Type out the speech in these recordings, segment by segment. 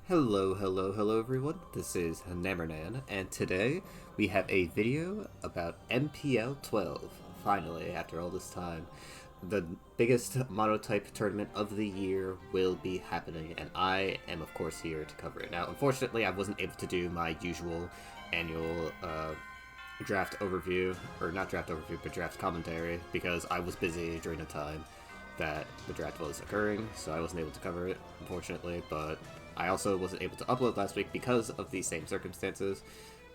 Hello everyone, this is Namernan, and today we have a video about MPL 12. Finally, after all this time, the biggest monotype tournament of the year will be happening, and I am of course here to cover it. Now, unfortunately, I wasn't able to do my usual annual draft overview, or not draft overview, but draft commentary, because I was busy during the time that the draft was occurring, so I wasn't able to cover it, unfortunately, but I also wasn't able to upload last week because of these same circumstances.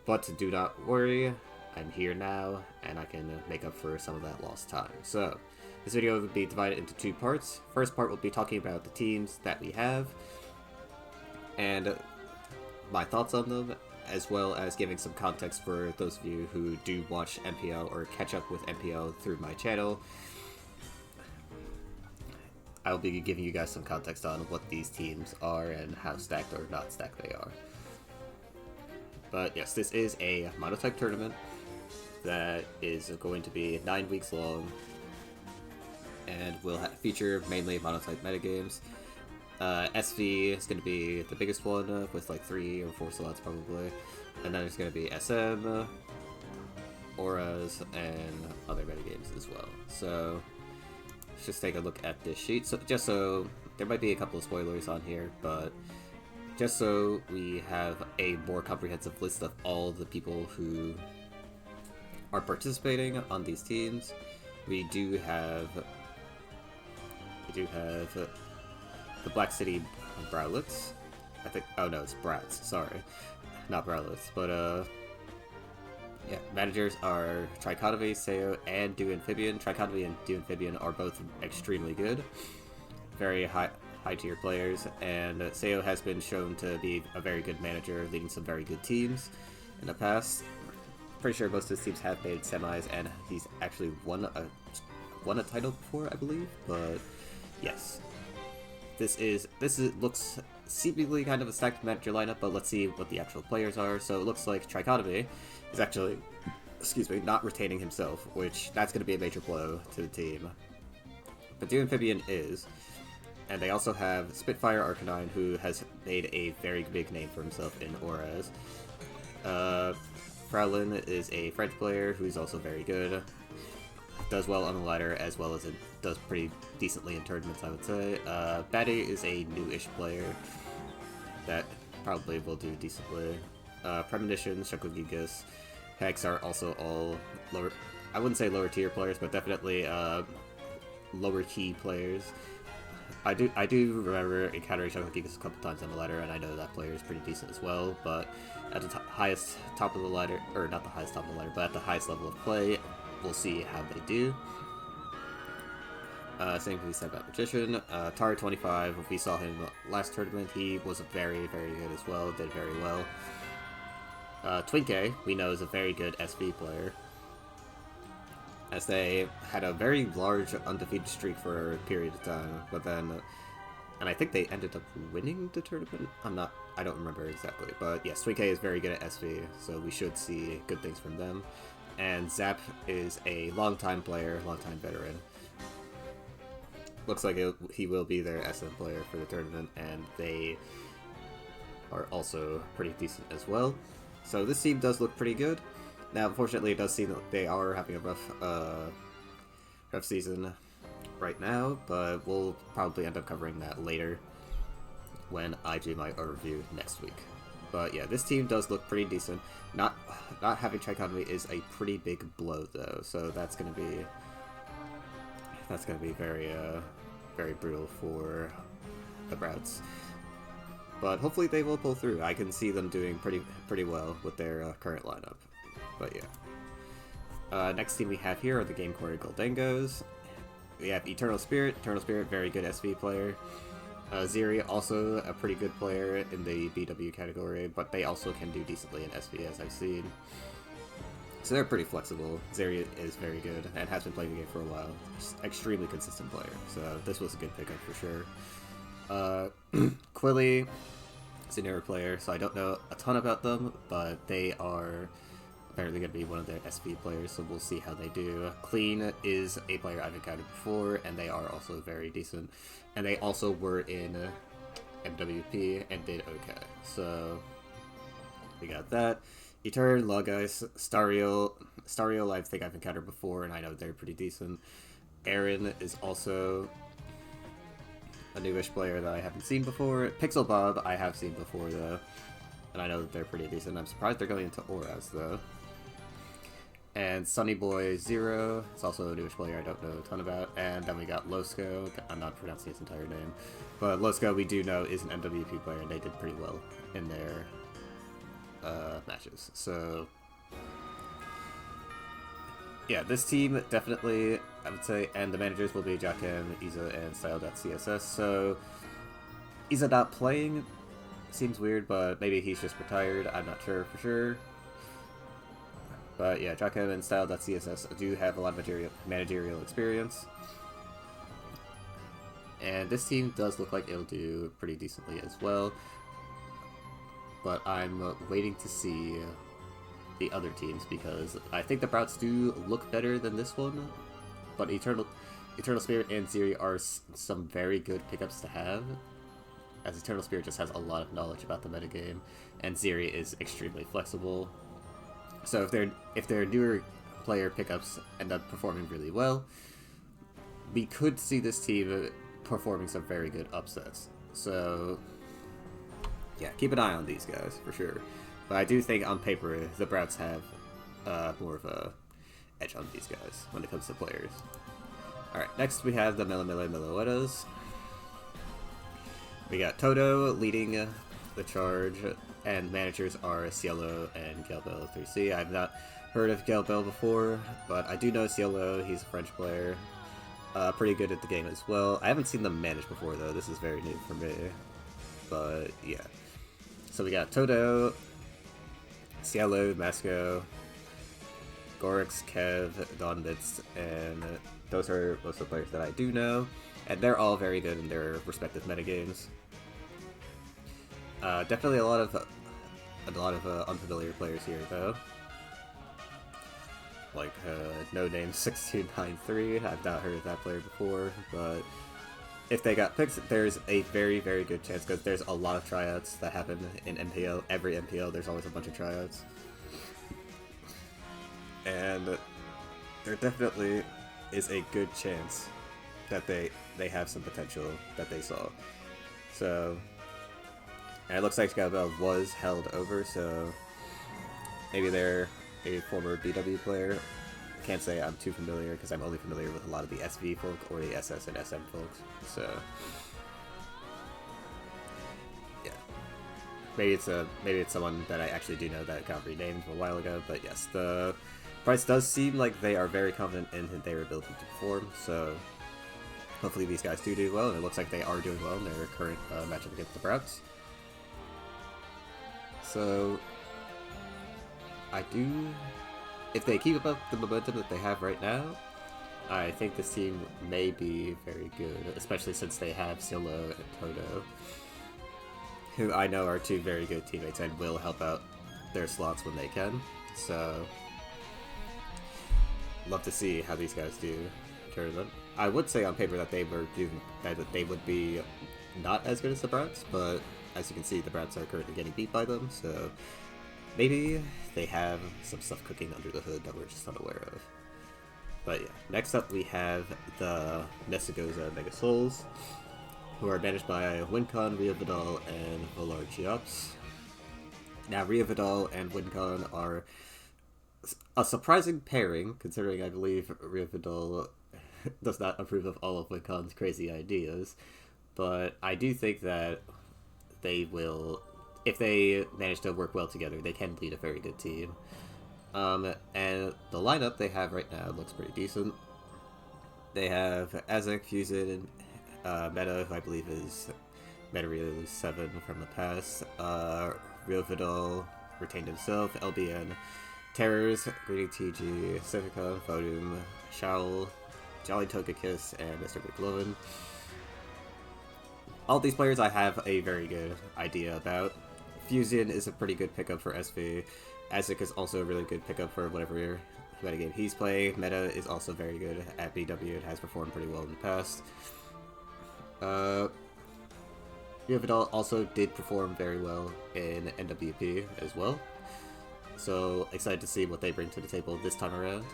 But do not worry, I'm here now, and I can make up for some of that lost time. So, this video will be divided into two parts. First part will be talking about the teams that we have, and my thoughts on them, as well as giving some context for those of you who do watch MPL or catch up with MPL through my channel. I'll be giving you guys some context on what these teams are and how stacked or not stacked they are. But yes, this is a monotype tournament that is going to be 9 weeks long and will feature mainly monotype metagames. SV is going to be the biggest one with like 3 or 4 slots probably, and then there's going to be SM, auras, and other metagames as well. So let's just take a look at this sheet. So there might be a couple of spoilers on here, but just so we have a more comprehensive list of all the people who are participating on these teams, we do have the Black City Browlets. I think. Oh no, it's Brats. Sorry, not Browlets, but yeah, managers are Trichotomy, Seo, and Do Amphibian. Trichotomy and Do Amphibian are both extremely good. Very high tier players, and Seo has been shown to be a very good manager, leading some very good teams in the past. Pretty sure most of his teams have made semis, and he's actually won a title before, I believe. But yes, this looks seemingly kind of a stacked manager lineup, but let's see what the actual players are. So it looks like Trichotomy is actually, not retaining himself, which that's going to be a major blow to the team. But Do Amphibian is, and they also have Spitfire Arcanine, who has made a very big name for himself in auras. Fraulein is a French player who's also very good. Does well on the ladder, as well as it does pretty decently in tournaments, I would say. Batty is a newish player that probably will do decently. Premonition, Shakugigas, Hex are also all lower, I wouldn't say lower tier players, but definitely lower key players. I do remember encountering Shakugigas a couple times on the ladder, and I know that player is pretty decent as well, but at the highest top of the ladder, or not the highest top of the ladder, but at the highest level of play, we'll see how they do. Same can be said about Magician. Tar 25, if we saw him last tournament, he was very good as well, did very well. Twinkie, we know, is a very good SV player, as they had a very large undefeated streak for a period of time, but then, and I think they ended up winning the tournament? I don't remember exactly, but yes, Twinkie is very good at SV, so we should see good things from them. And Zap is a longtime player, longtime veteran. Looks like he will be their SM player for the tournament, and they are also pretty decent as well. So this team does look pretty good. Now, unfortunately, it does seem that they are having a rough season right now, but we'll probably end up covering that later when I do my overview next week. But yeah, this team does look pretty decent. Not having Trichotomy is a pretty big blow, though, so that's gonna be very brutal for the Browts. But hopefully they will pull through. I can see them doing pretty well with their current lineup. But yeah. Next team we have here are the Game Quarry Goldengos. We have Eternal Spirit, very good SV player. Ziri, also a pretty good player in the BW category, but they also can do decently in SV, as I've seen. So they're pretty flexible. Zeri is very good and has been playing the game for a while. Just extremely consistent player, so this was a good pickup for sure. Quilly is a newer player, so I don't know a ton about them, but they are apparently going to be one of their SV players, so we'll see how they do. Clean is a player I've encountered before, and they are also very decent. And they also were in MWP and did okay. So we got that. Etern, Logis, Stario I think I've encountered before, and I know they're pretty decent. Aaron is also a newish player that I haven't seen before. Pixel Bob I have seen before though, and I know that they're pretty decent. I'm surprised they're going into Auras though. And Sunny Boy Zero is also a newish player I don't know a ton about. And then we got Losco. I'm not pronouncing his entire name, but Losco we do know is an MWP player, and they did pretty well in their matches. So yeah, this team definitely, I would say, and the managers will be Jackem, Iza, and Style.css. So Iza not playing seems weird, but maybe he's just retired. I'm not sure for sure. But yeah, Jackem and Style.css do have a lot of managerial experience. And this team does look like it'll do pretty decently as well. But I'm waiting to see the other teams, because I think the Brouts do look better than this one, but Eternal Spirit and Ziri are some very good pickups to have, as Eternal Spirit just has a lot of knowledge about the metagame, and Ziri is extremely flexible. So if their newer player pickups end up performing really well, we could see this team performing some very good upsets. So yeah, keep an eye on these guys for sure. But I do think on paper the Brouts have more of a edge on these guys when it comes to players. Alright, next we have the Miloetas. We got Toto leading the charge, and managers are Cielo and Galbel 3C. I've not heard of Galbel before, but I do know Cielo. He's a French player. Pretty good at the game as well. I haven't seen them manage before though, this is very new for me. But yeah. So we got Toto, Cielo, Masco, Gorix, Kev, Donbits, and those are most of the players that I do know, and they're all very good in their respective metagames. Definitely a lot of unfamiliar players here though, like No Name 6293. I've not heard of that player before, but if they got picked, there's a very, very good chance, because there's a lot of tryouts that happen in MPL. Every MPL, there's always a bunch of tryouts. And there definitely is a good chance that they have some potential that they saw. So, and it looks like Galbel was held over, so maybe they're a former BW player. Can't say I'm too familiar, because I'm only familiar with a lot of the SV folk or the SS and SM folks. So yeah, maybe it's someone that I actually do know that got renamed a while ago. But yes, the price does seem like they are very confident in their ability to perform. So hopefully these guys do well, and it looks like they are doing well in their current matchup against the Brouts. So if they keep up the momentum that they have right now, I think this team may be very good, especially since they have Silo and Toto, who I know are two very good teammates and will help out their slots when they can. So, love to see how these guys do in tournament. I would say on paper that they would be not as good as the Brouts, but as you can see, the Brouts are currently getting beat by them, so maybe they have some stuff cooking under the hood that we're just unaware of. But yeah, next up we have the Nessagoza Mega Souls, who are managed by Wincon, Ria Vidal, and Volar Chiops. Now, Ria Vidal and Wincon are a surprising pairing, considering I believe Ria Vidal does not approve of all of Wincon's crazy ideas, but I do think that they will, if they manage to work well together, they can lead a very good team. And the lineup they have right now looks pretty decent. They have Azek, Fusion, Meta, who I believe is Meta 7 from the past, Rio Vidal retained himself, LBN, Terrors, Greeting TG, Civica, Vodum, Shaul, Jolly Togekiss, and Mr. McLovin. All these players I have a very good idea about. Fusion is a pretty good pickup for SV. Azek is also a really good pickup for whatever metagame he's playing. Meta is also very good at BW and has performed pretty well in the past. Rivedal also did perform very well in NWP as well. So excited to see what they bring to the table this time around.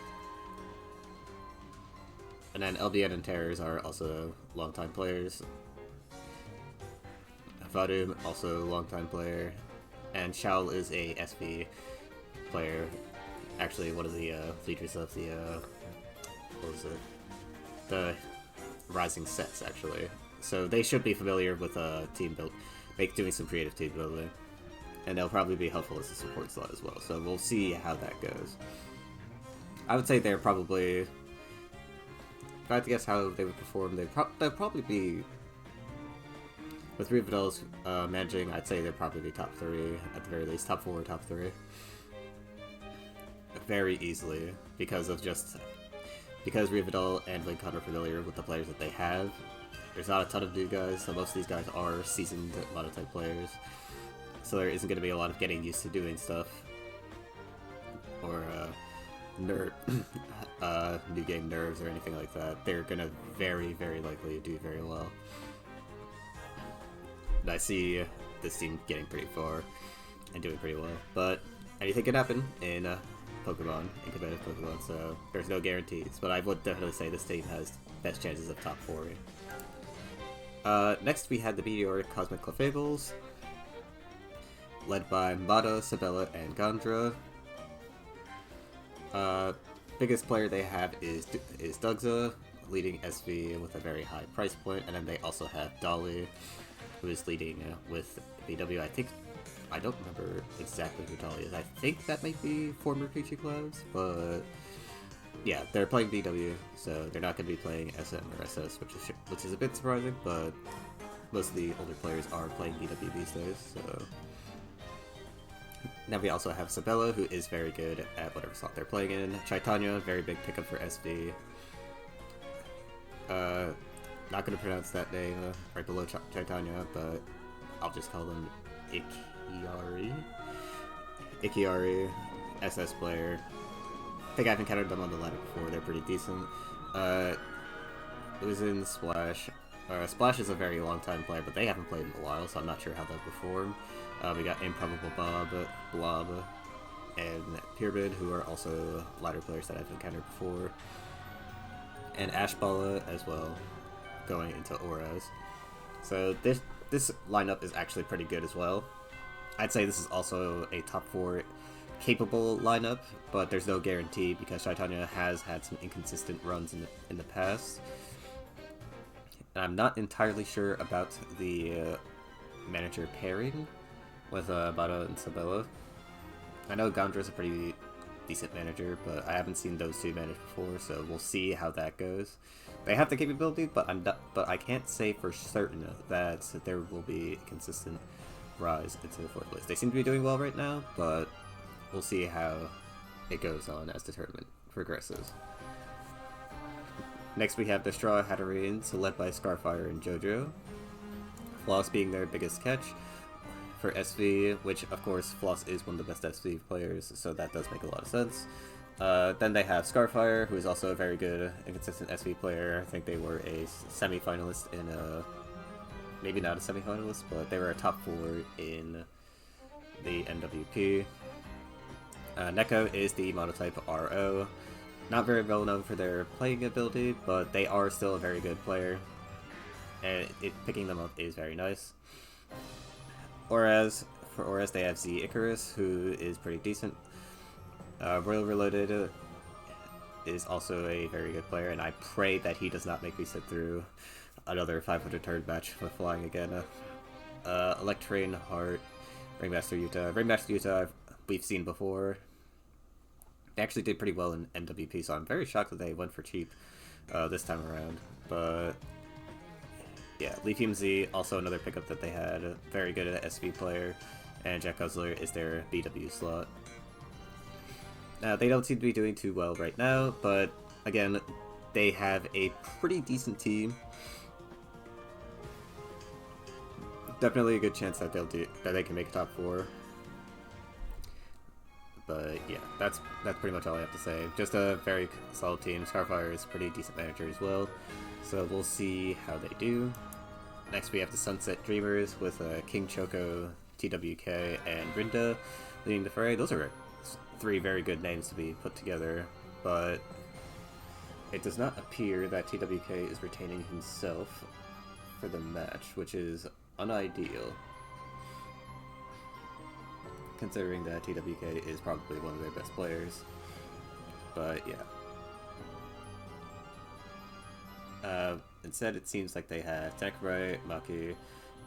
And then LBN and Terrors are also longtime players. Vadum, also a longtime player. And Shaol is a SV player. Actually, one of the leaders of the, what was it? The Rising Sets, actually. So they should be familiar with team build, doing some creative team building. And they'll probably be helpful as a support slot as well. So we'll see how that goes. I would say they're probably... If I had to guess how they would perform, they'll probably be... With Rivedal's managing, I'd say they'd probably be top 3, at the very least. Top 4 or top 3. Very easily, because Rivedal and Lincoln are familiar with the players that they have. There's not a ton of new guys, so most of these guys are seasoned mono-type players. So there isn't going to be a lot of getting used to doing stuff. Or new game nerves or anything like that. They're going to very, very likely do very well. And I see this team getting pretty far and doing pretty well. But anything can happen in Pokemon, in competitive Pokemon, so there's no guarantees. But I would definitely say this team has best chances of top 4. Next we had the Meteoric Cosmic Clefables, led by Mata, Sabella, and Gondra. Biggest player they have is Dugza, leading SV with a very high price point, and then they also have Dolly, who is leading with BW. I don't remember exactly who Dolly is. I think that might be former Peachy Clouds, but yeah, they're playing BW, so they're not going to be playing SM or SS, which is a bit surprising, but most of the older players are playing BW these days, so... Now we also have Sabella, who is very good at whatever slot they're playing in. Chaitanya, very big pickup for SV. Not going to pronounce that name right below Chaitanya, but I'll just call them Ikiari, SS player. I think I've encountered them on the ladder before, they're pretty decent. It was in Splash. Splash is a very long time player, but they haven't played in a while, so I'm not sure how they'll perform. We got Improbable Blob, and Pyramid, who are also ladder players that I've encountered before. And Ashballa as well, going into Auras. So this lineup is actually pretty good as well. I'd say this is also a top 4 capable lineup, but there's no guarantee because Chaitanya has had some inconsistent runs in the past. And I'm not entirely sure about the manager pairing with Bada and Sabella. I know Gandra's a pretty decent manager, but I haven't seen those two manage before, so we'll see how that goes. They have the capability, but I can't say for certain that there will be a consistent rise into the 4th place. They seem to be doing well right now, but we'll see how it goes on as the tournament progresses. Next we have the Straw Hatterines, led by Scarfire and JoJo. Floss being their biggest catch for SV, which of course Floss is one of the best SV players, so that does make a lot of sense. Then they have Scarfire, who is also a very good and consistent SV player. I think they were a semi-finalist in maybe not a semi-finalist, but they were a top 4 in the NWP. Neko is the monotype RO. Not very well known for their playing ability, but they are still a very good player, and picking them up is very nice. Whereas for Auras they have Z Icarus, who is pretty decent. Royal Reloaded is also a very good player, and I pray that he does not make me sit through another 500 turn match with flying again. Electrain Heart, Ringmaster Yuta. Ringmaster Yuta we've seen before. They actually did pretty well in NWP, so I'm very shocked that they went for cheap this time around. But yeah, Lithium Z, also another pickup that they had. Very good at SV player, and Jack Guzzler is their BW slot. Now, they don't seem to be doing too well right now, but again, they have a pretty decent team. Definitely a good chance that they can make a top 4. But yeah, that's pretty much all I have to say. Just a very solid team. Scarfire is a pretty decent manager as well, so we'll see how they do. Next we have the Sunset Dreamers with King Choco, TWK, and Rinda leading the fray. Those are three very good names to be put together, but it does not appear that TWK is retaining himself for the match, which is unideal, considering that TWK is probably one of their best players. But yeah. Instead, it seems like they have Tekrai, Maki,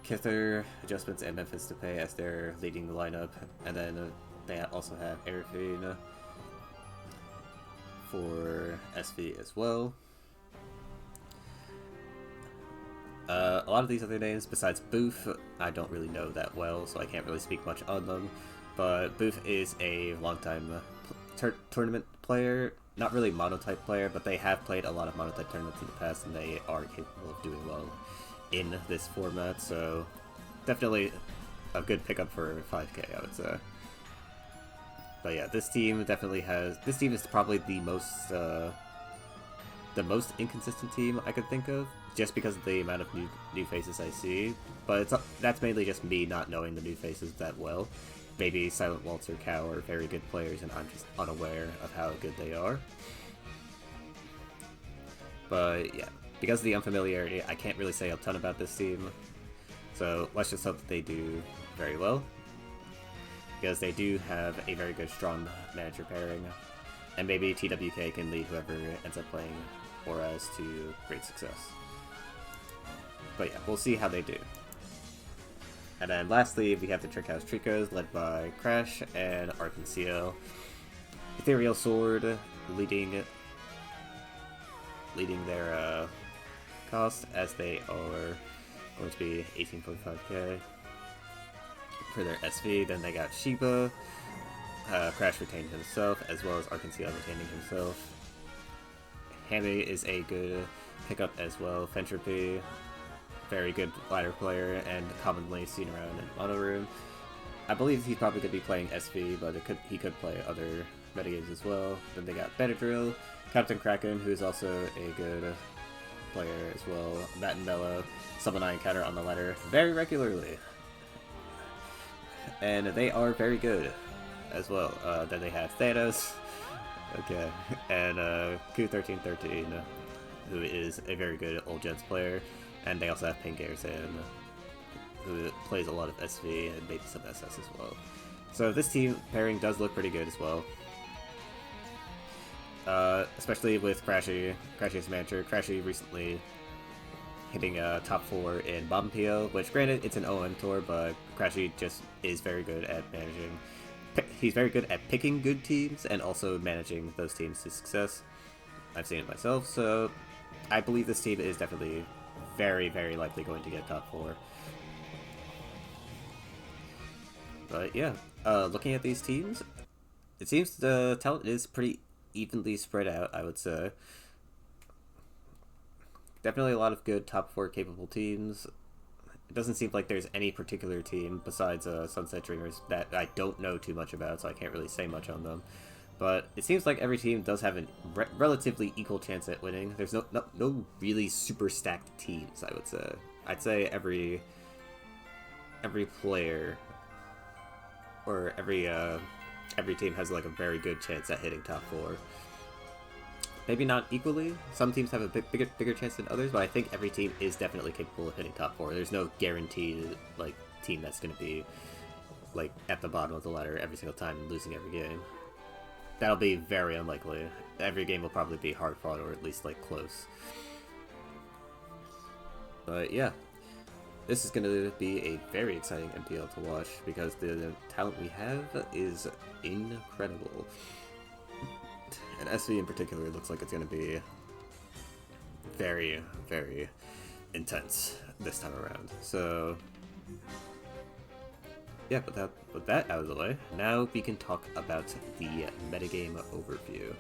Kither, Adjustments, and Memphis to pay as they're leading the lineup, and then they also have Arifine for SV as well. A lot of these other names, besides Booth, I don't really know that well, so I can't really speak much on them. But Booth is a longtime tournament player. Not really monotype player, but they have played a lot of monotype tournaments in the past, and they are capable of doing well in this format, so definitely a good pickup for 5k, I would say. But yeah, this team definitely has... This team is probably the most inconsistent team I could think of, just because of the amount of new faces I see. But that's mainly just me not knowing the new faces that well. Maybe Silent Waltz or Cow are very good players, and I'm just unaware of how good they are. But yeah, because of the unfamiliarity, I can't really say a ton about this team. So let's just hope that they do very well, because they do have a very good strong manager pairing, and maybe TWK can lead whoever ends up playing Auras to great success. But yeah, we'll see how they do. And then lastly, we have the Trick House Tricos, led by Crash and Arkansas. Ethereal Sword leading their cost, as they are going to be 18.5k for their SV. Then they got Shiba. Crash retained himself, as well as Arkansas retaining himself. Hammy is a good pickup as well. Fentropy, very good ladder player and commonly seen around in Mono Room. I believe he's probably going to be playing SV, but he could play other metagames as well. Then they got Benadryl, Captain Kraken, who's also a good player as well. Matt and Mello, someone I encounter on the ladder very regularly. And they are very good as well. Then they have Thanos, okay, and Q1313, who is a very good Old Jets player. And they also have Pink Garrison, who plays a lot of SV and maybe some SS as well. So this team pairing does look pretty good as well. Especially with Crashy's manager. Crashy recently hitting top 4 in MPL, which granted it's an OM tour, but Crashy just is very good at managing. He's very good at picking good teams and also managing those teams to success. I've seen it myself, so I believe this team is definitely very, very likely going to get top 4. But yeah, looking at these teams, it seems the talent is pretty evenly spread out, I would say. Definitely a lot of good top 4 capable teams. It doesn't seem like there's any particular team besides Sunset Dreamers that I don't know too much about, so I can't really say much on them. But it seems like every team does have a relatively equal chance at winning. There's no really super stacked teams, I would say. I'd say every player or every team has like a very good chance at hitting top 4. Maybe not equally. Some teams have a bigger chance than others, but I think every team is definitely capable of hitting top 4. There's no guaranteed like team that's going to be like at the bottom of the ladder every single time and losing every game. That'll be very unlikely. Every game will probably be hard fought or at least like close. But yeah, this is going to be a very exciting MPL to watch because the talent we have is incredible. And SV in particular looks like it's going to be very, very intense this time around. So yeah, with that out of the way, now we can talk about the metagame overview.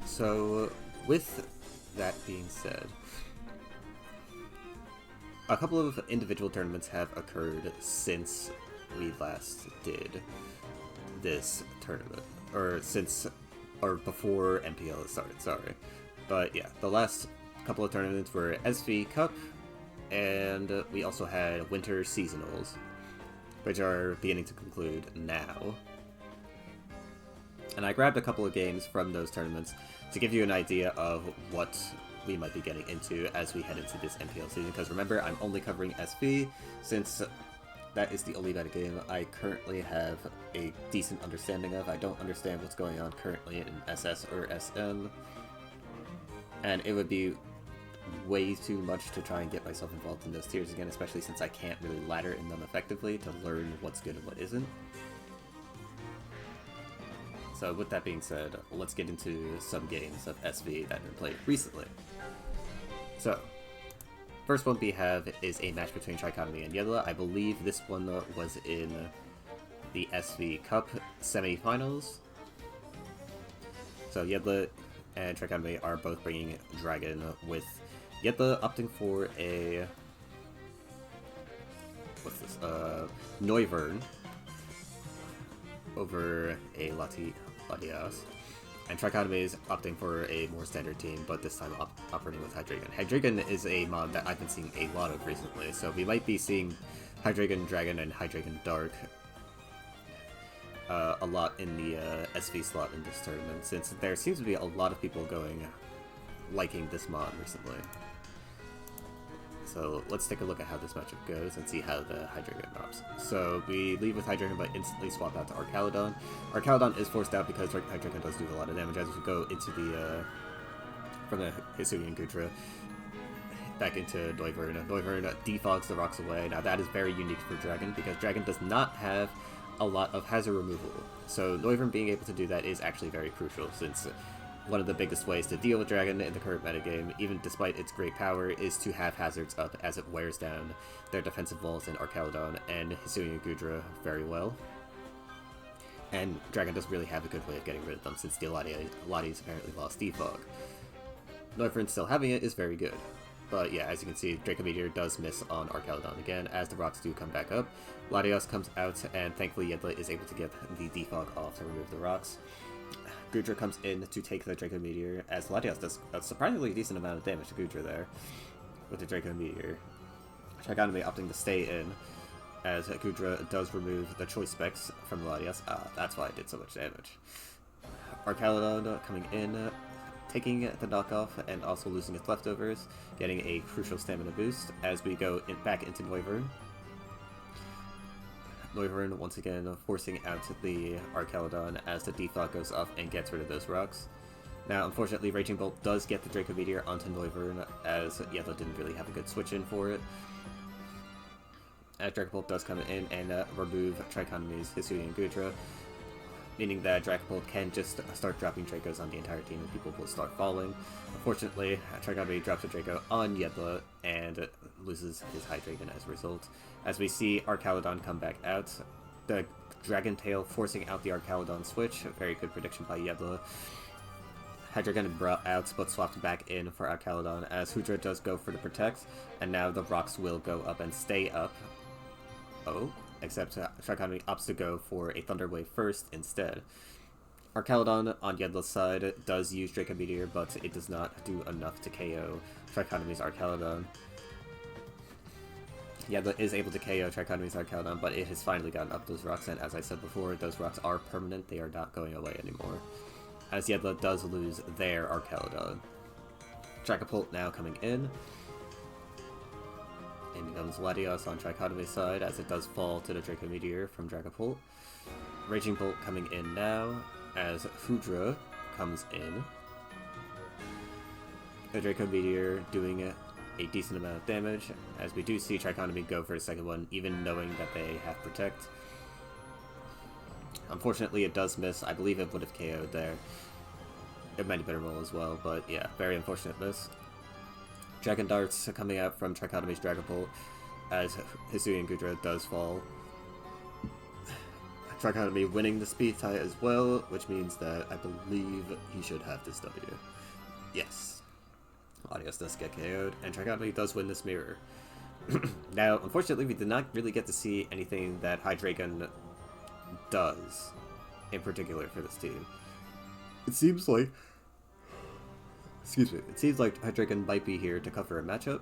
So with that being said, a couple of individual tournaments have occurred since we last did this tournament, or before MPL started, sorry. But yeah, the last couple of tournaments were XII Cup, and we also had Winter Seasonals, which are beginning to conclude now. And I grabbed a couple of games from those tournaments to give you an idea of what we might be getting into as we head into this MPL season, because remember, I'm only covering SV, since that is the only meta game I currently have a decent understanding of. I don't understand what's going on currently in SS or SM, and it would be way too much to try and get myself involved in those tiers again, especially since I can't really ladder in them effectively to learn what's good and what isn't. So with that being said, let's get into some games of SV that have been played recently. So, first one we have is a match between Trichotomy and Yedla. I believe this one was in the SV Cup semi-finals. So Yedla and Trichotomy are both bringing Dragon, with Yedla opting for a... what's this? Noivern over a Latias. And Trichotomy is opting for a more standard team, but this time operating with Hydreigon. Hydreigon is a mod that I've been seeing a lot of recently, so we might be seeing Hydreigon Dragon and Hydreigon Dark a lot in the SV slot in this tournament, since there seems to be a lot of people liking this mod recently. So let's take a look at how this matchup goes and see how the Hydreigon drops. So we lead with Hydreigon by instantly swap out to Archaludon. Archaludon is forced out because Hydreigon does do a lot of damage as we go into the from the Hisuian Gudra back into Noivern. Noivern defogs the rocks away. Now that is very unique for Dragon, because Dragon does not have a lot of hazard removal. So Noivern being able to do that is actually very crucial, since one of the biggest ways to deal with Dragon in the current metagame, even despite its great power, is to have hazards up as it wears down their defensive walls in Archaludon and Hisuian Gudra very well. And Dragon doesn't really have a good way of getting rid of them, since the Latias apparently lost Defog. Noivern still having it is very good. But yeah, as you can see, Draco Meteor does miss on Archaludon again, as the rocks do come back up. Latias comes out, and thankfully Yedla is able to get the defog off to remove the rocks. Gudra comes in to take the Draco Meteor, as Latias does a surprisingly decent amount of damage to Gudra there with the Draco Meteor. Trichotomy opting to stay in, as Gudra does remove the choice specs from Latias. That's why it did so much damage. Archaludon coming in, taking the knockoff and also losing its leftovers, getting a crucial stamina boost as we go back into Noivern. Noivern once again forcing out the Archaludon as the defog goes off and gets rid of those rocks. Now, unfortunately, Raging Bolt does get the Draco Meteor onto Noivern, as Yedla didn't really have a good switch in for it. As Draco Bolt does come in and remove Trichotomy's Hisuian Gudra, meaning that Draco Bolt can just start dropping Dracos on the entire team and people will start falling. Unfortunately, Trichotomy drops a Draco on Yedla and loses his Hydreigon as a result. As we see Archaludon come back out, the Dragon Tail forcing out the Archaludon switch, a very good prediction by Yedla. Hydreigon brought out, but swapped back in for Archaludon, as Hudra does go for the protect, and now the rocks will go up and stay up. Oh, except Trichotomy opts to go for a Thunder Wave first instead. Archaludon on Yedla's side does use Draco Meteor, but it does not do enough to KO Trichotomy's Archaludon. Yedla is able to KO Trichotomy's Archaludon, but it has finally gotten up those rocks, and as I said before, those rocks are permanent, they are not going away anymore, as Yedla does lose their Archaludon. Dragapult now coming in. In comes Latias on Trichotomy's side, as it does fall to the Draco Meteor from Dragapult. Raging Bolt coming in now, as Hudra comes in. The Draco Meteor doing a decent amount of damage, as we do see Trichotomy go for a second one, even knowing that they have Protect. Unfortunately, it does miss. I believe it would have KO'd there. It might have been a roll as well, but yeah, very unfortunate miss. Dragon Darts coming out from Trichotomy's Dragapult, as Hisuian Gudra does fall. Trichotomy winning the speed tie as well, which means that I believe he should have this W. Yes. Latias does get KO'd, and Trichotomy does win this mirror. Now, unfortunately, we did not really get to see anything that Hydreigon does, in particular for this team. It seems like Excuse me. It seems like Hydreigon might be here to cover a matchup.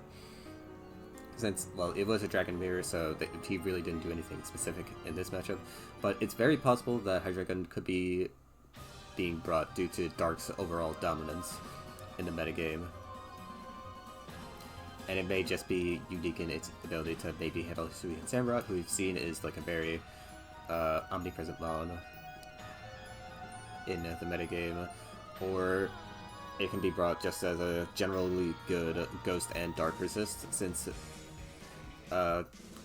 Since, well, it was a Dragon Mirror, so he really didn't do anything specific in this matchup. But it's very possible that Hydreigon could be being brought due to Dark's overall dominance in the metagame. And it may just be unique in its ability to maybe handle Hisui and Samurott, who we've seen is like a very omnipresent mon in the metagame. Or it can be brought just as a generally good Ghost and Dark resist, since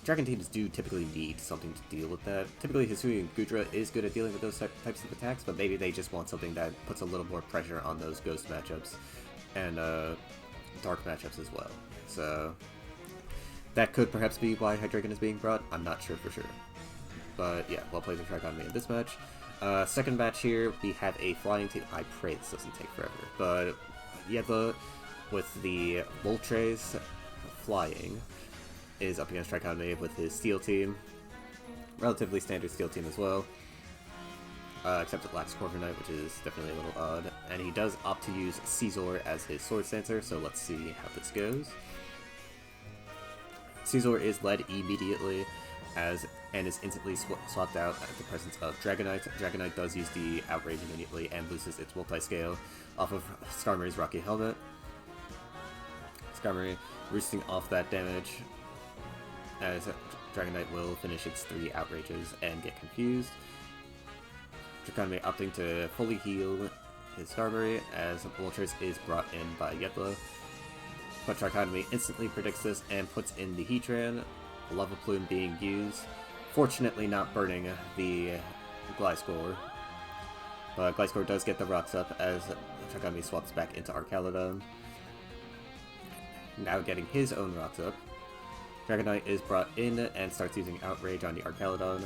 Dragon teams do typically need something to deal with that. Typically Hisui and Gudra is good at dealing with those types of attacks, but maybe they just want something that puts a little more pressure on those Ghost matchups and Dark matchups as well. So that could perhaps be why Hydreigon is being brought. I'm not sure for sure. But yeah, well played by Trigon in this match. Second match here, we have a flying team. I pray this doesn't take forever. But Yedla with the Moltres flying is up against Trichotomy with his steel team. Relatively standard steel team as well. Except it lacks Corviknight, which is definitely a little odd. And he does opt to use Caesar as his Sword Stancer, so let's see how this goes. Caesar is led immediately and is instantly swapped out at the presence of Dragonite. Dragonite does use the Outrage immediately and loses its multi-scale off of Skarmory's Rocky Helmet. Skarmory roosting off that damage as Dragonite will finish its 3 Outrages and get confused. Trichotomy opting to fully heal his Skarmory as Moltres is brought in by Yedla. But Trichotomy instantly predicts this and puts in the Heatran, Lava Plume being used, fortunately not burning the Gliscor. But Gliscor does get the rocks up as Trichotomy swaps back into Archaludon. Now getting his own rocks up. Dragonite is brought in and starts using Outrage on the Archaludon.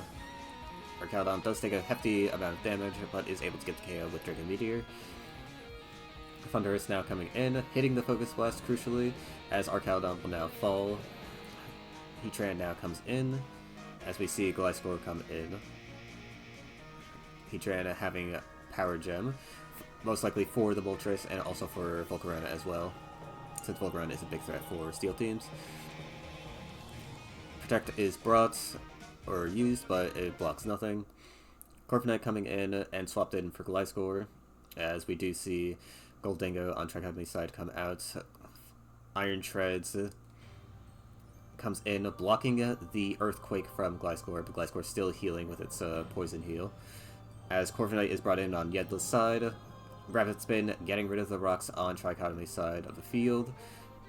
Archaludon does take a hefty amount of damage, but is able to get the KO with Dragon Meteor. Thunder is now coming in, hitting the Focus Blast crucially, as Archaludon will now fall. Heatran now comes in, as we see Gliscor come in. Heatran having Power Gem, most likely for the Moltres and also for Volcarona as well, since Volcarona is a big threat for Steel teams. Protect is brought, or used, but it blocks nothing. Corviknight coming in and swapped in for Gliscor, as we do see Gholdengo on Trichotomy's side come out. Iron Treads comes in, blocking the Earthquake from Gliscor, but Gliscor still healing with its Poison Heal. As Corviknight is brought in on Yedla's side, Rapid Spin getting rid of the rocks on Trichotomy's side of the field,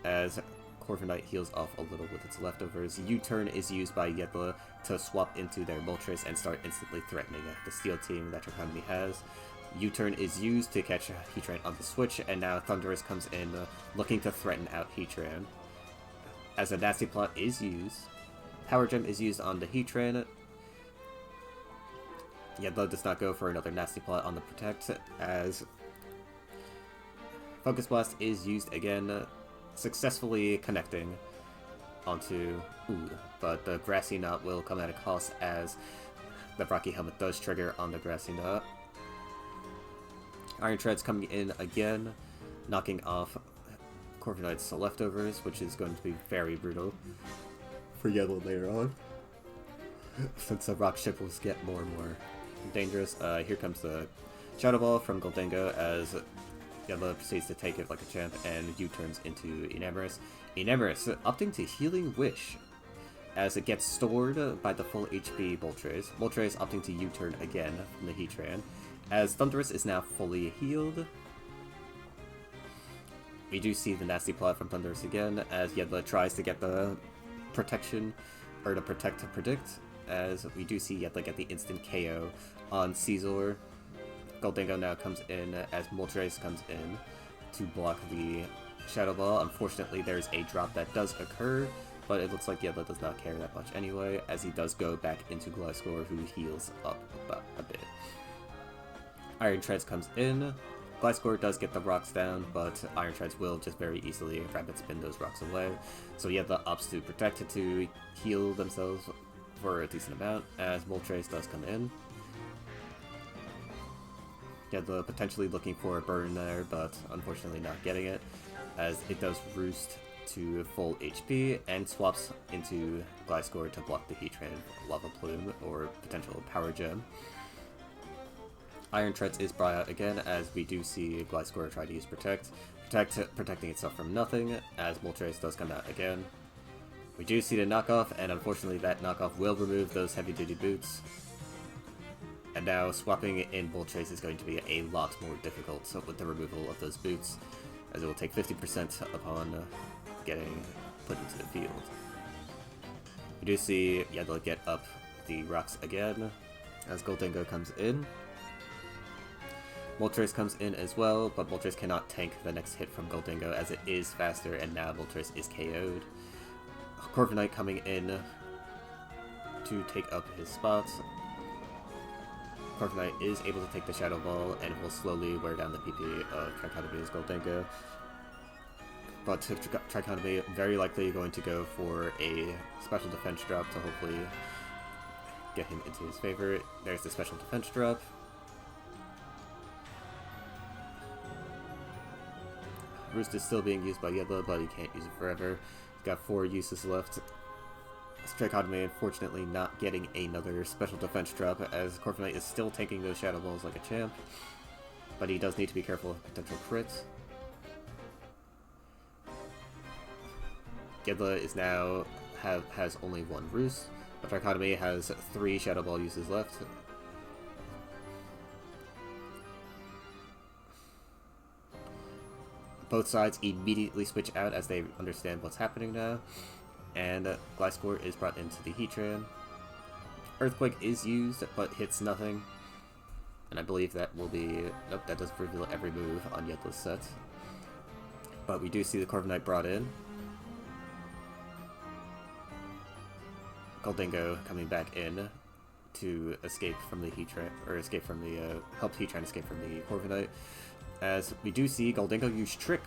as Corviknight heals off a little with its leftovers. U-turn is used by Yedla to swap into their Moltres and start instantly threatening the Steel team that Trichotomy has. U-turn is used to catch Heatran on the switch, and now Thundurus comes in looking to threaten out Heatran. As a Nasty Plot is used, Power Gem is used on the Heatran. Yedla does not go for another Nasty Plot on the Protect, as Focus Blast is used again, successfully connecting onto but the Grassy Knot will come at a cost as the Rocky Helmet does trigger on the Grassy Knot. Iron Treads coming in again, knocking off Corviknight's leftovers, which is going to be very brutal for Yellow later on, since the Rock Ship will get more and more dangerous. Here comes the Shadow Ball from Gholdengo as Yellow proceeds to take it like a champ and U-turns into Enamorus. Enamorus opting to Healing Wish as it gets stored by the full HP Moltres. Moltres opting to U-turn again from the Heatran, as Thundurus is now fully healed. We do see the Nasty Plot from Thundurus again, as Yedla tries to get the protection, or to protect to predict, as we do see Yedla get the instant KO on Caesar. Gholdengo now comes in as Moltres comes in to block the Shadow Ball. Unfortunately, there's a drop that does occur, but it looks like Yedla does not care that much anyway, as he does go back into Gliscor, who heals up a bit. Iron Treads comes in. Gliscor does get the rocks down, but Iron Treads will just very easily rapid spin those rocks away. So Yedla opts to protect it to heal themselves for a decent amount, as Moltres does come in. Yedla potentially looking for a burn there, but unfortunately not getting it, as it does roost to full HP and swaps into Gliscor to block the Heatran, Lava Plume, or potential Power Gem. Iron Treads is brought out again, as we do see Gliscor try to use protecting itself from nothing, as Moltres does come out again. We do see the knockoff, and unfortunately that knockoff will remove those heavy-duty boots. And now swapping in Moltres is going to be a lot more difficult with the removal of those boots, as it will take 50% upon getting put into the field. We do see Yedla get up the rocks again, as Gholdengo comes in. Moltres comes in as well, but Moltres cannot tank the next hit from Gholdengo, as it is faster, and now Moltres is KO'd. Corviknight coming in to take up his spots. Corviknight is able to take the Shadow Ball and will slowly wear down the PP of Trichotomy's Gholdengo. But Trichotomy very likely going to go for a special defense drop to hopefully get him into his favor. There's the special defense drop. Roost is still being used by Yedla, but he can't use it forever. He's got 4 uses left. Trichotomy unfortunately not getting another special defense drop, as Corviknight is still taking those Shadow Balls like a champ. But he does need to be careful of potential crits. Yedla is now has only 1 Roost, but Trichotomy has 3 Shadow Ball uses left. Both sides immediately switch out as they understand what's happening now, and Gliscor is brought into the Heatran. Earthquake is used, but hits nothing, and I believe that will be... Nope, that does reveal every move on Yedla's set. But we do see the Corviknight brought in. Gholdengo coming back in to escape from the Heatran, or escape from the... help Heatran escape from the Corviknight. As we do see Gholdengo use Trick.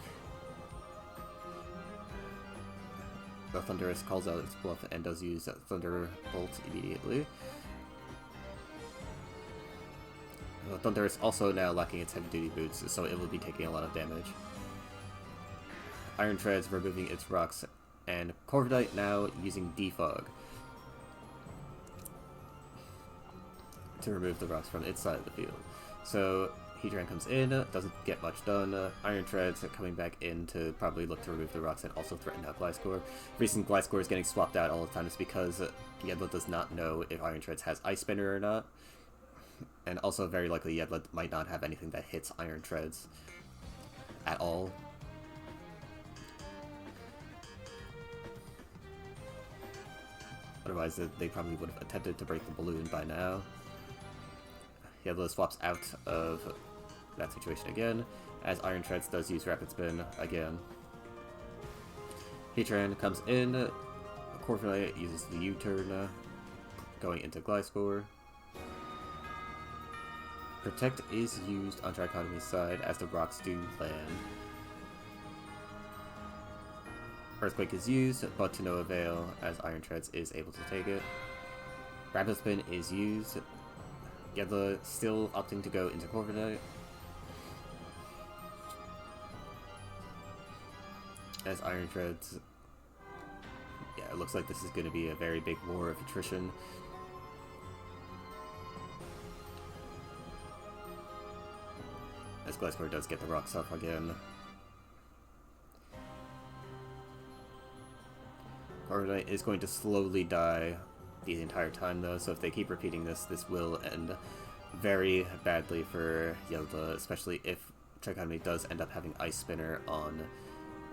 The Thunderous calls out its bluff and does use Thunderbolt immediately. The Thunderous also now lacking its heavy-duty boots, so it will be taking a lot of damage. Iron Treads removing its rocks, and Corviknight now using Defog to remove the rocks from its side of the field. So Heatran comes in, doesn't get much done. Iron Treads coming back in to probably look to remove the rocks and also threaten out Gliscor. The reason Gliscor is getting swapped out all the time is because Yedla does not know if Iron Treads has Ice Spinner or not. And also very likely Yedla might not have anything that hits Iron Treads at all. Otherwise they probably would have attempted to break the balloon by now. Yedla swaps out of that situation again, as Iron Treads does use Rapid Spin again. Heatran comes in, Corviknight uses the U-turn, going into Gliscor. Protect is used on Trichotomy's side, as the rocks do land. Earthquake is used, but to no avail, as Iron Treads is able to take it. Rapid Spin is used. Yedla still opting to go into Corviknight, as Iron Treads... Yeah, it looks like this is going to be a very big war of attrition. As Gliscor does get the rocks off again. Corviknight is going to slowly die the entire time though, so if they keep repeating this, this will end very badly for Yedla, especially if Trichotomy does end up having Ice Spinner on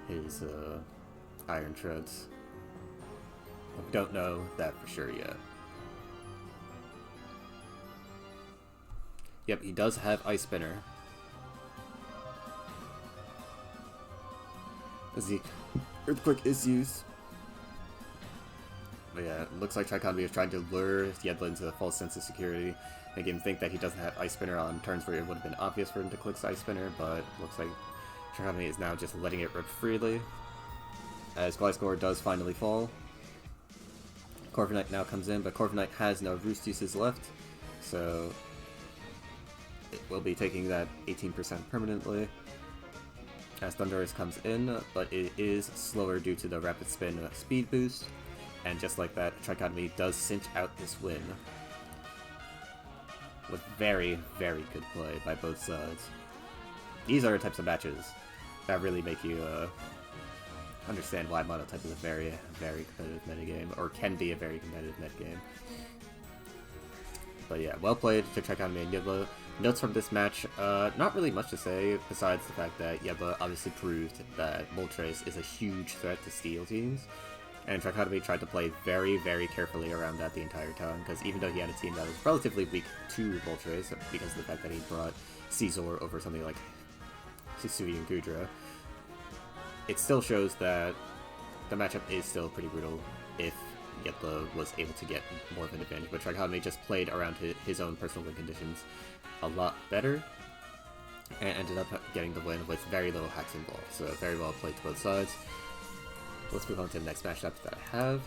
his Iron Treads. We don't know that for sure yet. Yep, he does have Ice Spinner. As the Earthquake is used. But yeah, it looks like Trichotomy is trying to lure Yedla into a false sense of security, make him think that he doesn't have Ice Spinner on turns where it would have been obvious for him to click Ice Spinner, but looks like Trichotomy is now just letting it rip freely, as Gliscor does finally fall. Corviknight now comes in, but Corviknight has no Roost uses left, so it will be taking that 18% permanently as Thundurus comes in, but it is slower due to the rapid spin speed boost, and just like that, Trichotomy does cinch out this win with very, very good play by both sides. These are the types of matches that really make you understand why Monotype is a very, very competitive metagame, or can be a very competitive metagame. But yeah, well played to Trichotomy and Yedla. Notes from this match, not really much to say, besides the fact that Yedla obviously proved that Moltres is a huge threat to Steel teams, and Trichotomy tried to play very, very carefully around that the entire time, because even though he had a team that was relatively weak to Moltres, because of the fact that he brought Caesar over something like Hisui and Gudra, it still shows that the matchup is still pretty brutal if Yedla was able to get more of an advantage, but Trichotomy just played around his own personal win conditions a lot better, and ended up getting the win with very little hacks involved, so very well played to both sides. Let's move on to the next matchup that I have,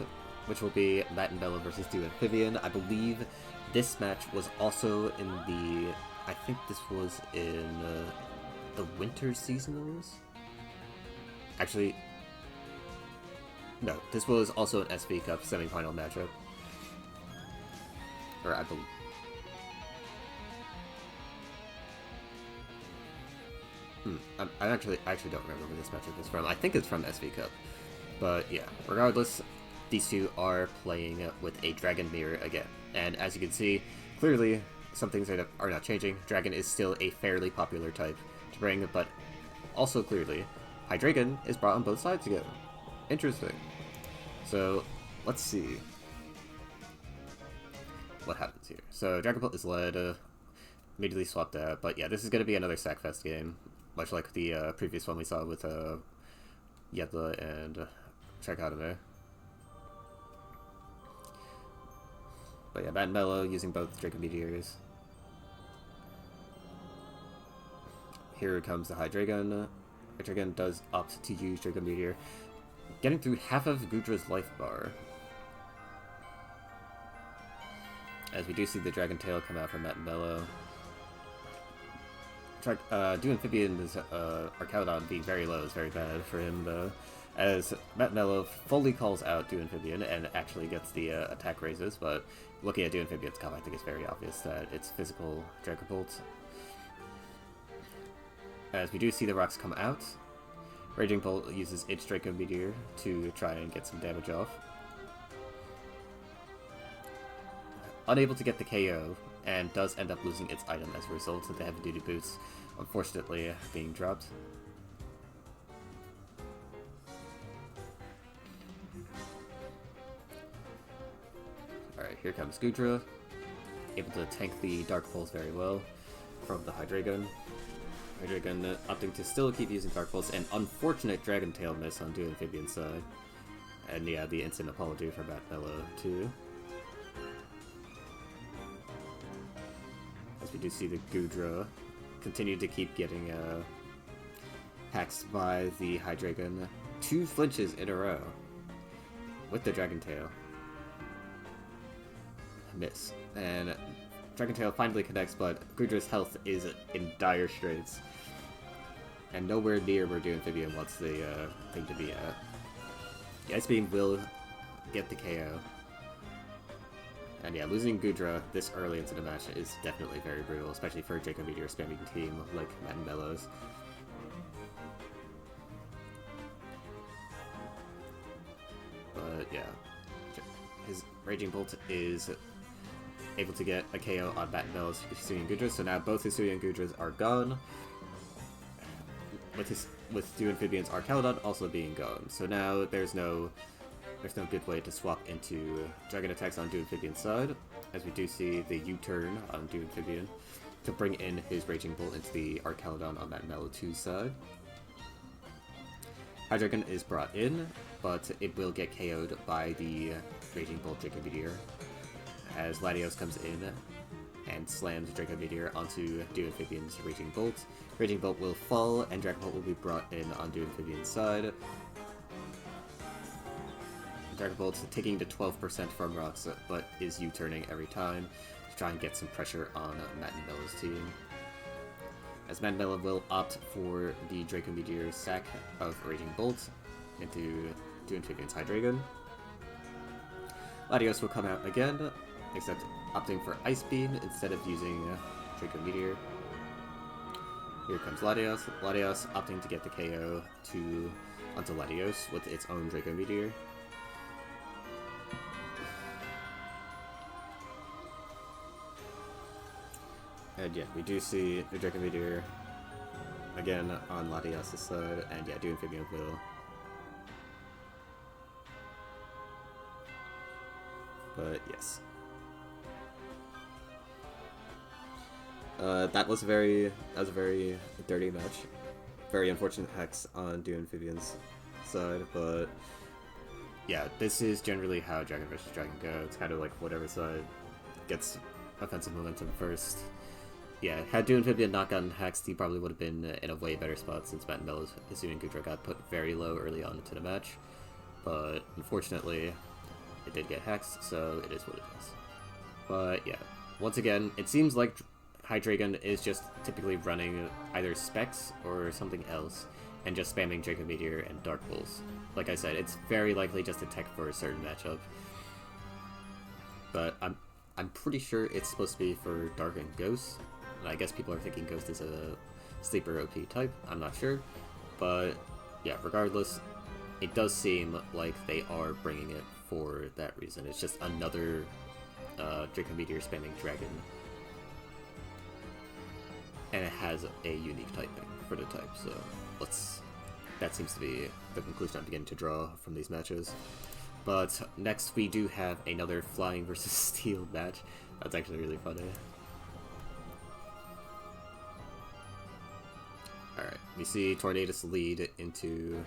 which will be Matt and Bella versus Do Amphibian. I believe this match was also in the... I think this was in the Winter Seasonals? Actually, no, this was also an SV Cup semifinal matchup. Or I believe... I actually don't remember where this matchup is from. I think it's from SV Cup. But yeah, regardless, these two are playing with a Dragon Mirror again. And as you can see, clearly some things are not changing. Dragon is still a fairly popular type to bring, but also clearly, Hydreigon is brought on both sides together. Interesting. So, let's see what happens here. So, Dragapult is led, immediately swapped out, but yeah, this is going to be another Sackfest game, much like the previous one we saw with Yedla and Trichotomy. But yeah, Matt and Mello using both Draco Meteors. Here comes the Hydreigon. Hydreigon does opt to use Draco Meteor, getting through half of Gudra's life bar. As we do see the Dragon Tail come out from Matt and Mello. Do Amphibian's Arcalodon being very low is very bad for him, though, as Matt Mello fully calls out Do Amphibian and actually gets the attack raises, but looking at Do Amphibian's comp, I think it's very obvious that it's physical Dragapult. As we do see the rocks come out, Raging Bolt uses its Draco Meteor to try and get some damage off. Unable to get the KO, and does end up losing its item as a result of the Heavy Duty Boots, unfortunately, being dropped. Alright, here comes Gudra, able to tank the Dark Pulse very well from the Hydreigon. Hydreigon opting to still keep using Dark Pulse, and unfortunate Dragon Tail miss on Do Amphibian's side. And yeah, the instant apology for Matt Mello too. As we do see the Gudra continue to keep getting hacks by the Hydreigon. 2 flinches in a row with the Dragon Tail. Miss. And Dragon Tail finally connects, but Gudra's health is in dire straits. And nowhere near where Do Amphibian wants the thing to be at. The Ice Beam will get the KO. And yeah, losing Gudra this early into the match is definitely very brutal, especially for a Draco Meteor spamming team like Matt and Mello's. But yeah, his Raging Bolt is able to get a KO on Matt and Mello's Hisui and Gudra, so now both Hisui and Gudras are gone, with Do Amphibian's Arcalodon also being gone. So now there's no good way to swap into Dragon attacks on Do Amphibian's side, as we do see the U-turn on Do Amphibian to bring in his Raging Bolt into the Arcalodon on that Mellow 2 side. Hydreigon is brought in, but it will get KO'd by the Raging Bolt Draco Meteor, as Latios comes in and slams Draco Meteor onto Do Amphibian's Raging Bolt. Raging Bolt will fall, and Dragapult will be brought in on Do Amphibian's side. Dragapult taking the 12% from rocks, but is U-turning every time to try and get some pressure on Matt and Mello's team. as Mandela will opt for the Draco Meteor sack of Raging Bolt into Dune Amphibian's Hydreigon. Latios will come out again, except opting for Ice Beam instead of using Draco Meteor. Here comes Latios. Latios opting to get the KO onto Latios with its own Draco Meteor. And yeah, we do see the Draco Meteor again on Latios' side, and yeah, Dune Amphibian will. But yes. That was a very dirty match. Very unfortunate hex on Dune Amphibian's side, but yeah, this is generally how Dragon vs. Dragon go. It's kind of like whatever side gets offensive momentum first. Yeah, had Dune Amphibian not gotten hexed, he probably would have been in a way better spot since Matt and Melo's assuming Goodra got put very low early on into the match. But unfortunately, it did get hexed, so it is what it is. But yeah, once again, it seems like Hydreigon is just typically running either Specs or something else, and just spamming Draco Meteor and Dark Pulse. Like I said, it's very likely just a tech for a certain matchup. But I'm pretty sure it's supposed to be for Dark and Ghost. And I guess people are thinking Ghost is a sleeper OP type. I'm not sure. But yeah, regardless, it does seem like they are bringing it for that reason. It's just another Draco Meteor spamming Dragon. And it has a unique typing for the type, so that seems to be the conclusion I'm beginning to draw from these matches. But next we do have another Flying versus Steel match. That's actually really funny. Alright, we see Tornadus lead into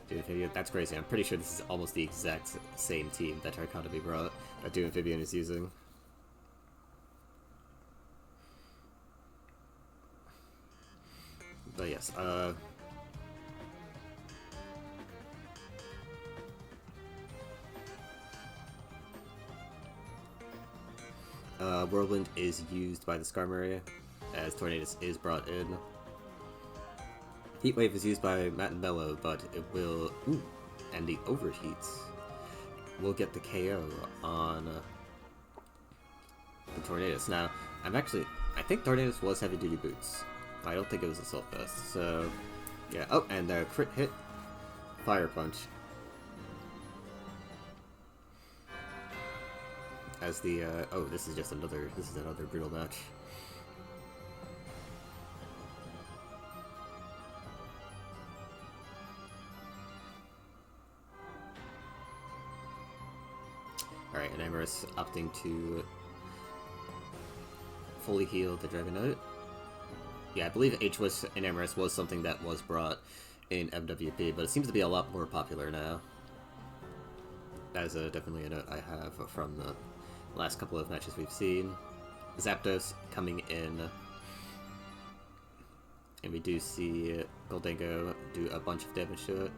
Dune Amphibian. That's crazy. I'm pretty sure this is almost the exact same team that Trichotomy brought, that Dune Amphibian is using. But yes, Whirlwind is used by the Skarmory, as Tornadus is brought in. Heatwave is used by Matt and Mello, but it will... Ooh, and the Overheats will get the KO on the Tornadus. Now, I think Tornadus was Heavy Duty Boots. I don't think it was Assault Vest, so... Yeah, oh, and crit hit. Fire Punch. As the, oh, this is another brutal match. Alright, and Amorous opting to fully heal the Dragonite. Yeah, I believe H-Wish in Amorous was something that was brought in MWP, but it seems to be a lot more popular now. That is definitely a note I have from the last couple of matches we've seen. Zapdos coming in, and we do see Gholdengo do a bunch of damage to it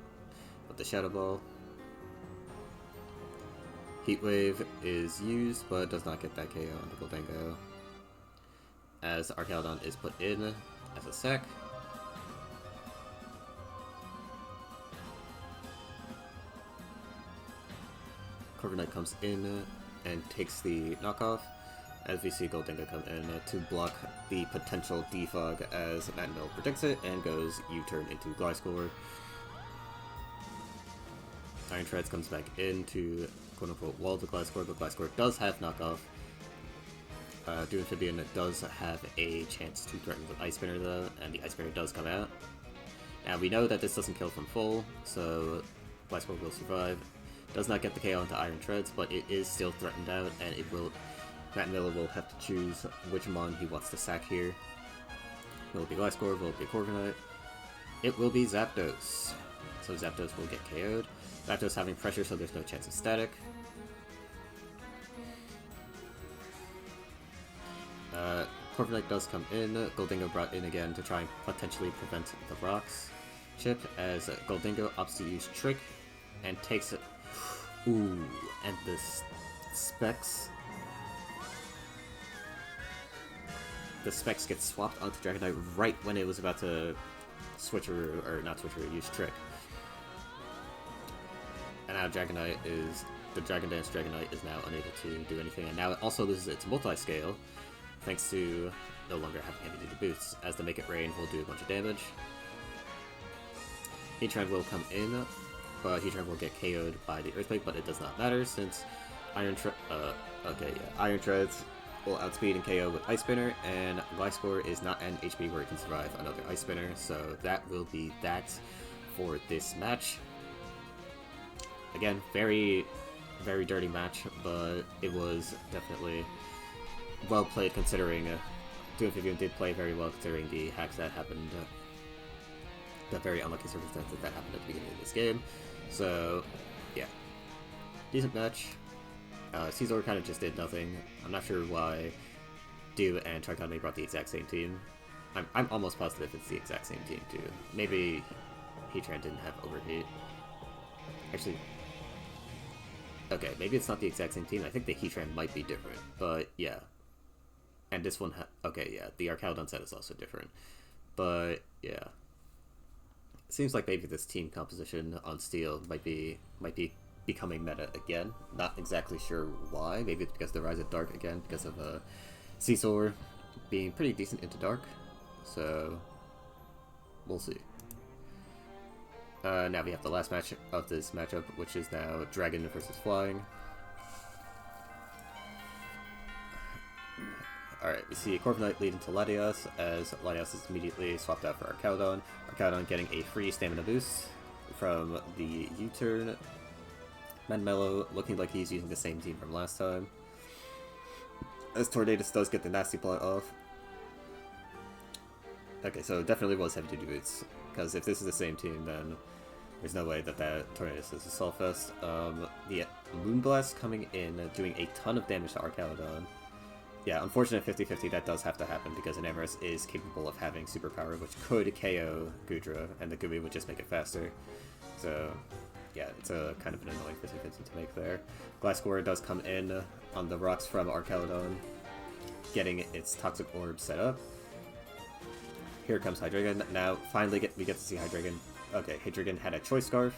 with the Shadow Ball. Heatwave is used, but does not get that KO onto Gholdengo, as Archaeodon is put in as a sec. Corviknight comes in and takes the knockoff, as we see Gholdengo come in to block the potential defog as Matt and Mel predicts it, and goes U-turn into Gliscor. Iron Treads comes back in to quote-unquote wall the Gliscor, but Gliscor does have knockoff. Dune Amphibian does have a chance to threaten with Ice Spinner though, and the Ice Spinner does come out. Now we know that this doesn't kill from full, so Gliscor will survive. Does not get the KO into Iron Treads, but it is still threatened out, and it will... Matt Miller will have to choose which Mon he wants to sack here. Will it be Gliscor? Will it be Corviknight? It will be Zapdos. So Zapdos will get KO'd. Zapdos having pressure, so there's no chance of static. Corviknight does come in. Gholdengo brought in again to try and potentially prevent the Rocks chip, as Gholdengo opts to use Trick and takes it. Ooh, and the Specs. the specs get swapped onto Dragonite right when it was about to switcheroo, or not switcheroo, use Trick. And now Dragonite is, the Dragon Dance Dragonite is now unable to do anything, and now it also loses its multi-scale, thanks to no longer having heavy-duty boots, as the Make It Rain will do a bunch of damage. Heatran will come in, but Heatran will get KO'd by the Earthquake, but it does not matter, since Iron Treads will outspeed and KO with Ice Spinner, and Gliscor is not an HP where it can survive another Ice Spinner, so that will be that for this match. Again, very, very dirty match, but it was definitely well played considering Doompivian did play very well considering the hacks that happened, the very unlucky circumstances that happened at the beginning of this game. So, yeah. Decent match. Caesar kind of just did nothing. I'm not sure why Do and Trichotomy brought the exact same team. I'm almost positive it's the exact same team, too. Maybe Heatran didn't have Overheat. Actually, okay, maybe it's not the exact same team. I think the Heatran might be different, but yeah. And this one, okay, yeah, the Archaludon set is also different. But, yeah. Seems like maybe this team composition on Steel might be becoming meta again. Not exactly sure why. Maybe it's because the Rise of Dark again, because of Caesar being pretty decent into Dark. So, we'll see. Now we have the last match of this matchup, which is now Dragon versus Flying. Alright, we see Corviknight leading to Latias, as Latias is immediately swapped out for Archaludon. Archaludon getting a free stamina boost from the U-turn. Manmello looking like he's using the same team from last time, as Tornadus does get the Nasty Plot off. Okay, so it definitely was heavy duty boots, because if this is the same team, then there's no way that Tornadus is a Solfest. The Moonblast coming in, doing a ton of damage to Archaludon. Yeah, unfortunate 50-50, that does have to happen, because an Emrys is capable of having superpower, which could KO Goodra, and the Goomy would just make it faster. So, yeah, it's a kind of an annoying 50-50 to make there. Gliscor does come in on the rocks from Archaludon, getting its Toxic Orb set up. Here comes Hydreigon. Now, finally, we get to see Hydreigon. Okay, Hydreigon had a Choice Scarf.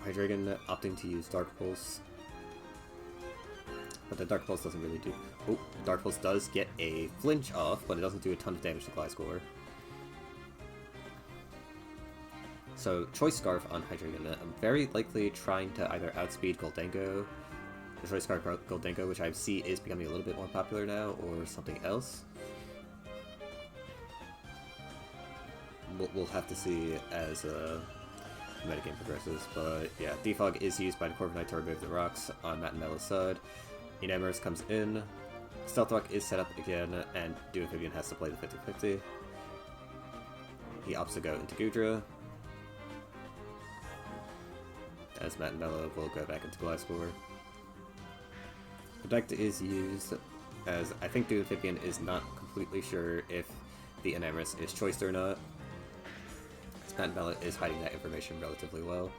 Hydreigon opting to use Dark Pulse. But the Dark Pulse doesn't really do... Oh, Dark Pulse does get a flinch off, but it doesn't do a ton of damage to Gliscor. So, Choice Scarf on Hydreigon. I'm very likely trying to either outspeed Goldengo, the Choice Scarf Goldengo, which I see is becoming a little bit more popular now, or something else. We'll have to see as the metagame progresses, but yeah, Defog is used by the Corviknight to remove the rocks on Matt and Melo's side. Enamorous comes in, Stealth Rock is set up again, and Doompivian has to play the 50-50. He opts to go into Goodra, as Matt and Melo will go back into Gliscor. Protect is used, as I think Doompivian is not completely sure if the Enamorous is choiced or not. Matt and Melo is hiding that information relatively well.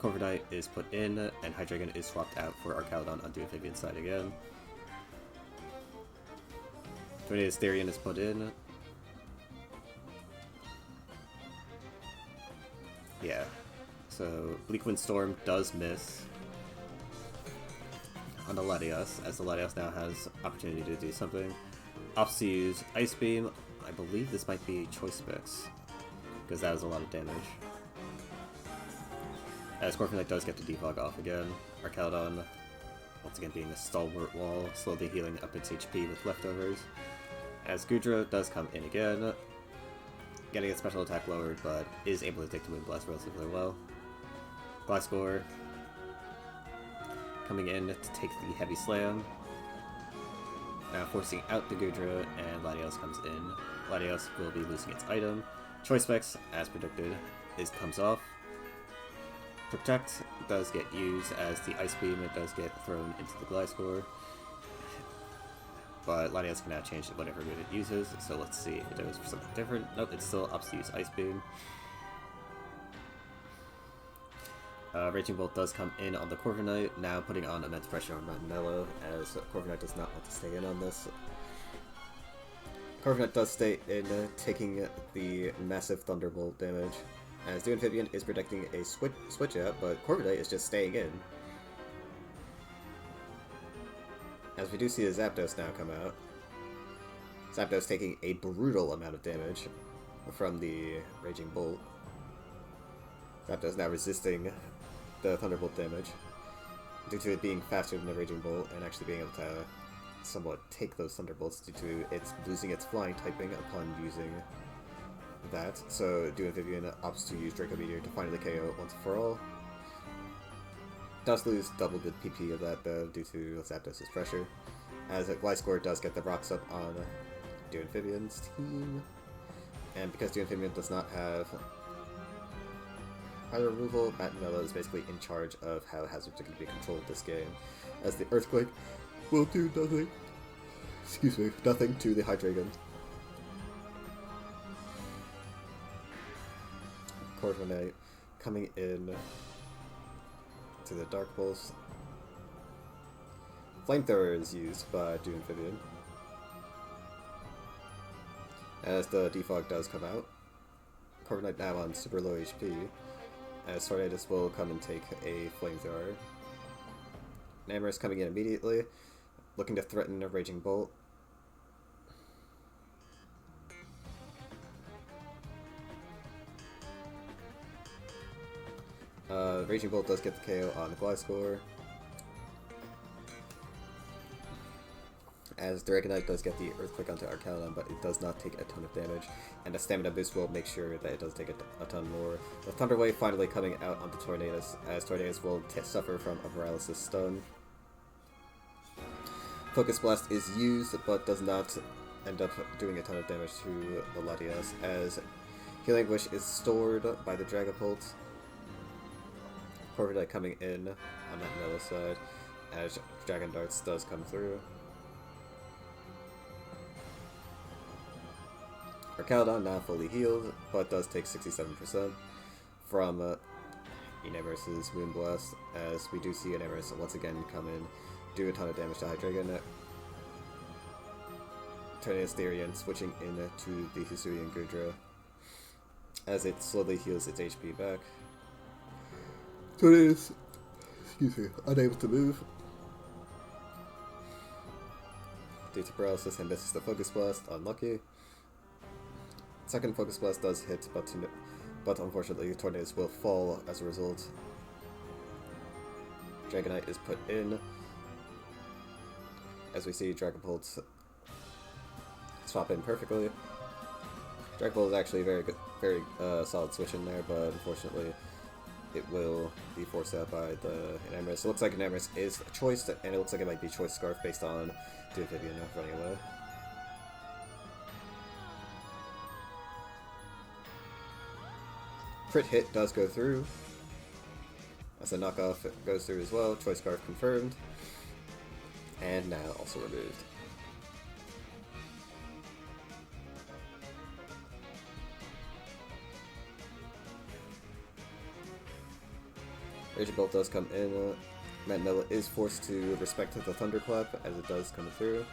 Corviknight is put in, and Hydreigon is swapped out for Archaludon on Doompivian's side again. Tornadus Therian is put in. Yeah, so Bleak Wind Storm does miss on the Latias, as the Latias now has opportunity to do something. Opts to use Ice Beam. I believe this might be Choice Specs, because that was a lot of damage. As Corviknight does get the Defog off again, Archaludon, once again being a stalwart wall, slowly healing up its HP with leftovers. As Goodra does come in again, getting its special attack lowered, but is able to take the Moonblast relatively well. Gliscor coming in to take the Heavy Slam, now forcing out the Goodra, and Latios comes in. Latios will be losing its item. Choice Specs, as predicted, comes off. Protect does get used, as the Ice Beam does get thrown into the Gliscor. But Latios can now change to whatever move it uses, so let's see if it goes for something different. Nope, it still opts to use Ice Beam. Raging Bolt does come in on the Corviknight, now putting on immense pressure on Melo, as Corviknight does not want to stay in on this. Corviknight does stay in, taking the massive Thunderbolt damage, as the Amphibian is predicting a switch out, but Corviknight is just staying in. As we do see a Zapdos now come out. Zapdos taking a brutal amount of damage from the Raging Bolt. Zapdos now resisting the Thunderbolt damage due to it being faster than the Raging Bolt and actually being able to somewhat take those Thunderbolts due to its losing its flying typing upon using that. So Amphibian opts to use Draco Meteor to finally KO once and for all. Does lose double the PP of that though due to Zapdos' pressure, as Gliscor does get the rocks up on Amphibian's team. And because Amphibian does not have higher removal, Matt Mello is basically in charge of how hazards are going to be controlled this game, as the Earthquake will do nothing. Excuse me, nothing to the Hydreigon. Corviknight coming in to the Dark Pulse. Flamethrower is used by Amphibian, as the Defog does come out. Corviknight now on super low HP, as Tornadus will come and take a Flamethrower. Namorous coming in immediately, looking to threaten a Raging Bolt. Raging Bolt does get the KO on the Gliscor, as Dragonite does get the Earthquake onto Arcalon, but it does not take a ton of damage, and a Stamina boost will make sure that it does take a ton more. The Thunder Wave finally coming out onto Tornadus, as Tornadus will suffer from a Paralysis Stun. Focus Blast is used, but does not end up doing a ton of damage to the Latias, as Healing Wish is stored by the Dragapult. Corviknight coming in on that Mellow side, as Dragon Darts does come through. Arcalon now fully healed, but does take 67% from Enamorous' Moonblast, as we do see Enamorous once again come in, do a ton of damage to Hydreigon. Tornadus Therian switching into the Hisuian Goodra, as it slowly heals its HP back. Tornadus, excuse me, unable to move due to paralysis, and misses the Focus Blast. Unlucky. Second Focus Blast does hit, but unfortunately Tornadus will fall as a result. Dragonite is put in, as we see Dragapult swap in perfectly. Dragapult is actually very good, very solid switch in there, but unfortunately it will be forced out by the Enamorous. It looks like Enamorous is choiced, and it looks like it might be Choice Scarf based on Amphibian running away. Crit hit does go through, as a knockoff goes through as well. Choice Scarf confirmed, and now also removed. Raging Bolt does come in. Manila is forced to respect the Thunderclap as it does come through.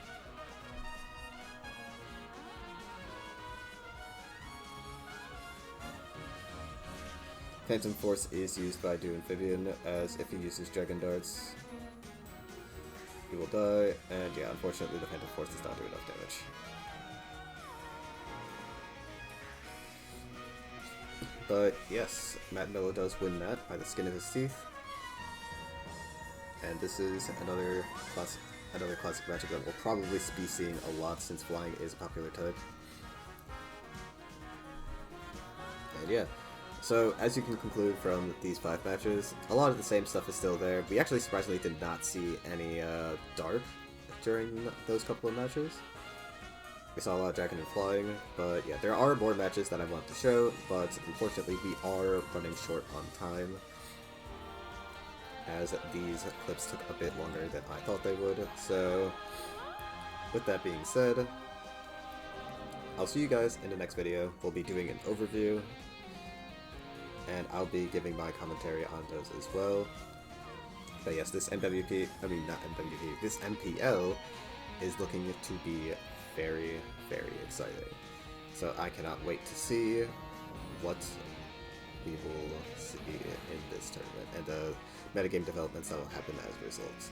Phantom Force is used by Amphibian, as if he uses Dragon Darts, he will die, and yeah, unfortunately the Phantom Force does not do enough damage. But yes, Matt Miller does win that by the skin of his teeth. And this is another classic matchup that we'll probably be seeing a lot, since flying is a popular type. And yeah, so as you can conclude from these 5 matches, a lot of the same stuff is still there. We actually surprisingly did not see any Dark during those couple of matches. We saw a lot of Dragon and Flying, but yeah, there are more matches that I want to show, but unfortunately we are running short on time, as these clips took a bit longer than I thought they would. So with that being said, I'll see you guys in the next video. We'll be doing an overview, and I'll be giving my commentary on those as well. But yes, this this MPL is looking to be very, very exciting. So I cannot wait to see what we will see in this tournament and the metagame developments that will happen as a result.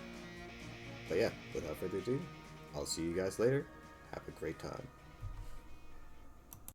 But yeah, without further ado, I'll see you guys later. Have a great time.